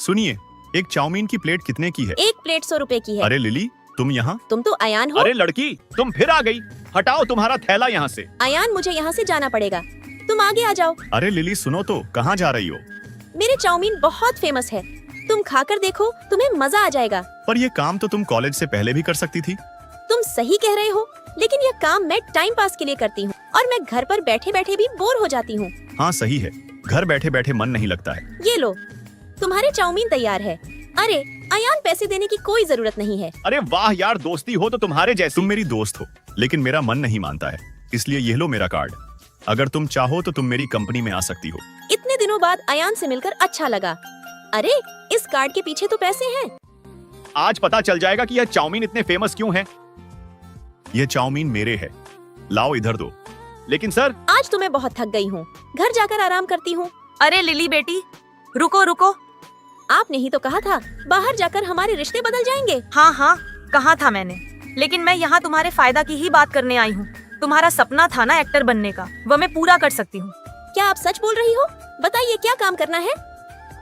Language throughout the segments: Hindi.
सुनिए, एक चाउमीन की प्लेट कितने की है? एक प्लेट 100 रुपए की है। अरे लिली, तुम यहाँ? तुम तो अयान हो। अरे लड़की, तुम फिर आ गई। हटाओ तुम्हारा थैला यहाँ से। अयान, मुझे यहाँ से जाना पड़ेगा, तुम आगे आ जाओ। अरे लिली सुनो तो, कहाँ जा रही हो? मेरे चाउमीन बहुत फेमस है, तुम खाकर देखो, तुम्हें मजा आ जाएगा। पर ये काम तो तुम कॉलेज से पहले भी कर सकती थी। तुम सही कह रहे हो, लेकिन यह काम मैं टाइम पास के लिए करती हूँ और मैं घर पर बैठे बैठे भी बोर हो जाती हूँ। हाँ सही है, घर बैठे बैठे मन नहीं लगता है। ये लो, तुम्हारे चाउमीन तैयार है। अरे अयान, पैसे देने की कोई जरूरत नहीं है। अरे वाह यार, दोस्ती हो तो तुम्हारे जैसी। तुम मेरी दोस्त हो, लेकिन मेरा मन नहीं मानता है, इसलिए ये लो मेरा कार्ड। अगर तुम चाहो तो तुम मेरी कंपनी में आ सकती हो। इतने दिनों बाद अयान से मिलकर अच्छा लगा। अरे इस कार्ड के पीछे तो पैसे हैं। आज पता चल जाएगा कि यह चाउमीन इतने फेमस क्यों है। ये चाउमीन मेरे है, लाओ इधर दो। लेकिन सर, आज तो मैं बहुत थक गई हूँ, घर जाकर आराम करती हूँ। अरे लिली बेटी, रुको रुको। आपने ही तो कहा था बाहर जाकर हमारे रिश्ते बदल जाएंगे। हाँ हाँ, कहा था मैंने, लेकिन मैं यहाँ तुम्हारे फायदा की ही बात करने आई हूँ। तुम्हारा सपना था ना एक्टर बनने का, वह मैं पूरा कर सकती हूँ। क्या आप सच बोल रही हो? बताइए क्या काम करना है?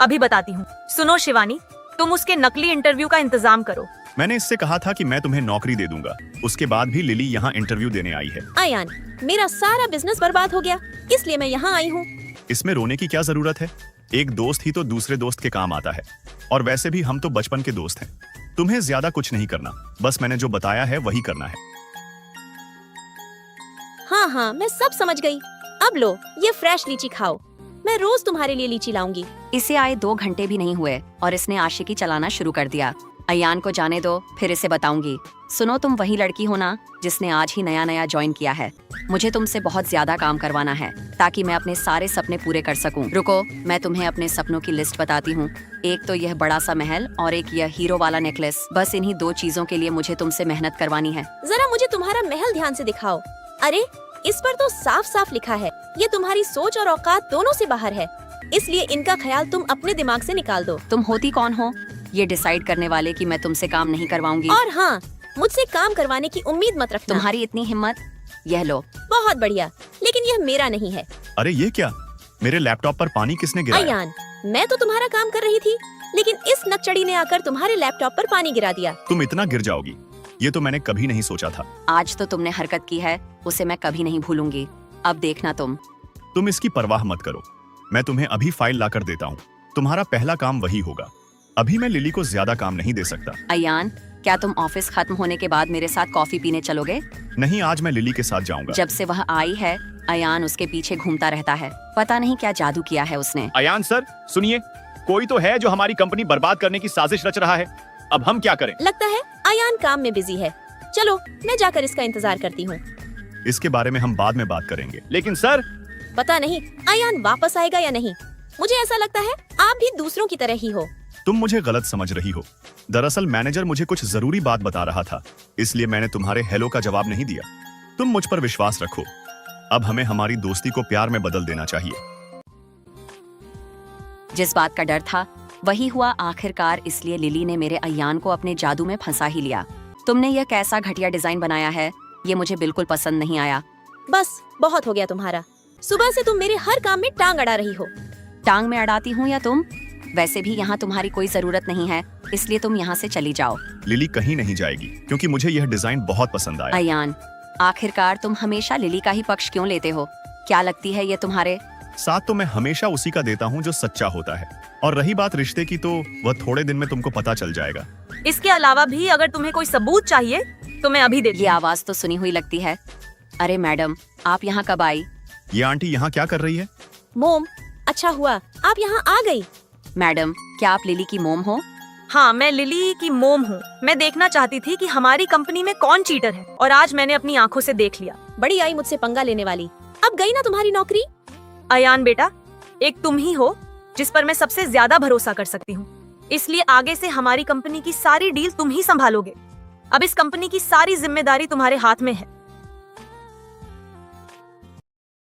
अभी बताती हूँ। सुनो शिवानी, तुम उसके नकली इंटरव्यू का इंतजाम करो। मैंने इससे कहा था कि मैं तुम्हें नौकरी दे दूंगा, उसके बाद भी लिली यहाँ इंटरव्यू देने आई है। अयान, मेरा सारा बिजनेस बर्बाद हो गया, इसलिए मैं यहाँ आई हूँ। इसमें रोने की क्या जरूरत है? एक दोस्त ही तो दूसरे दोस्त के काम आता है, और वैसे भी हम तो बचपन के दोस्त हैं। तुम्हें ज्यादा कुछ नहीं करना, बस मैंने जो बताया है वही करना है। हाँ हाँ, मैं सब समझ गई। अब लो, ये फ्रेश लीची खाओ, मैं रोज तुम्हारे लिए लीची लाऊंगी। इसे आए 2 घंटे भी नहीं हुए और इसने आशिकी चलाना शुरू कर दिया। अयान को जाने दो, फिर इसे बताऊंगी। सुनो, तुम वही लड़की हो ना जिसने आज ही नया नया ज्वाइन किया है? मुझे तुमसे बहुत ज्यादा काम करवाना है ताकि मैं अपने सारे सपने पूरे कर सकूं। रुको, मैं तुम्हें अपने सपनों की लिस्ट बताती हूँ। एक तो यह बड़ा सा महल और एक यह हीरो वाला नेकलेस। बस इन्हीं 2 चीजों के लिए मुझे तुमसे मेहनत करवानी है। जरा मुझे तुम्हारा महल ध्यान से दिखाओ। अरे इस पर तो साफ साफ लिखा है, ये तुम्हारी सोच और औकात दोनों से बाहर है, इसलिए इनका ख्याल तुम अपने दिमाग से निकाल दो। तुम होती कौन हो ये डिसाइड करने वाले कि मैं तुमसे काम नहीं करवाऊंगी? और हाँ, मुझसे काम करवाने की उम्मीद मत रखना। तुम्हारी इतनी हिम्मत? यह लो। बहुत बढ़िया, लेकिन यह मेरा नहीं है। अरे ये क्या? मेरे लैपटॉप पर पानी किसने गिराया? अयान, मैं तो तुम्हारा काम कर रही थी, लेकिन इस नकचड़ी ने आकर तुम्हारे लैपटॉप पर पानी गिरा दिया। तुम इतना गिर जाओगी, ये तो मैंने कभी नहीं सोचा था। आज तो तुमने हरकत की है, उसे मैं कभी नहीं भूलूंगी। अब देखना तुम इसकी परवाह मत करो, मैं तुम्हें अभी फाइल ला कर देता हूँ। तुम्हारा पहला काम वही होगा। अभी मैं लिली को ज्यादा काम नहीं दे सकता। अयान, क्या तुम ऑफिस खत्म होने के बाद मेरे साथ कॉफी पीने चलोगे? नहीं, आज मैं लिली के साथ जाऊंगा। जब से वह आई है, अयान उसके पीछे घूमता रहता है। पता नहीं क्या जादू किया है उसने। अयान सर सुनिए, कोई तो है जो हमारी कंपनी बर्बाद करने की साजिश रच रहा है। अब हम क्या करें? लगता है अयान काम में बिजी है। चलो मैं जाकर इसका इंतजार करती हूँ। इसके बारे में हम बाद में बात करेंगे। लेकिन सर, पता नहीं अयान वापस आएगा या नहीं। मुझे ऐसा लगता है आप भी दूसरों की तरह ही हो। तुम मुझे गलत समझ रही हो। दरअसल मैनेजर मुझे कुछ जरूरी बात बता रहा था, इसलिए मैंने तुम्हारे हेलो का जवाब नहीं दिया। तुम मुझ पर विश्वास रखो। अब हमें हमारी दोस्ती को प्यार में बदल देना चाहिए। जिस बात का डर था वही हुआ आखिरकार, इसलिए लिली ने मेरे अयान को अपने जादू में फंसा ही लिया। तुमने यह कैसा घटिया डिजाइन बनाया है, ये मुझे बिल्कुल पसंद नहीं आया। बस बहुत हो गया तुम्हारा। सुबह से तुम मेरे हर काम में टांग अड़ा रही हो। टांग में अड़ाती हूँ या तुम? वैसे भी यहाँ तुम्हारी कोई जरूरत नहीं है, इसलिए तुम यहाँ से चली जाओ। लिली कहीं नहीं जाएगी क्योंकि मुझे यह डिजाइन बहुत पसंद आया। अयान, आखिरकार तुम हमेशा लिली का ही पक्ष क्यों लेते हो? क्या लगती है ये तुम्हारे साथ? तो मैं हमेशा उसी का देता हूँ जो सच्चा होता है, और रही बात रिश्ते की तो वह थोड़े दिन में तुमको पता चल जाएगा। इसके अलावा भी अगर तुम्हें कोई सबूत चाहिए तो मैं अभी दे ये आवाज तो सुनी हुई लगती है। अरे मैडम, आप यहाँ कब आई? ये आंटी यहाँ क्या कर रही है? मोम, अच्छा हुआ आप यहाँ आ गई। मैडम, क्या आप लिली की मोम हो? हाँ, मैं लिली की मोम हूँ। मैं देखना चाहती थी कि हमारी कंपनी में कौन चीटर है, और आज मैंने अपनी आंखों से देख लिया। बड़ी आई मुझसे पंगा लेने वाली। अब गई ना तुम्हारी नौकरी। अयान बेटा, एक तुम ही हो जिस पर मैं सबसे ज्यादा भरोसा कर सकती हूँ, इसलिए आगे से हमारी कंपनी की सारी डील तुम ही संभालोगे। अब इस कंपनी की सारी जिम्मेदारी तुम्हारे हाथ में है।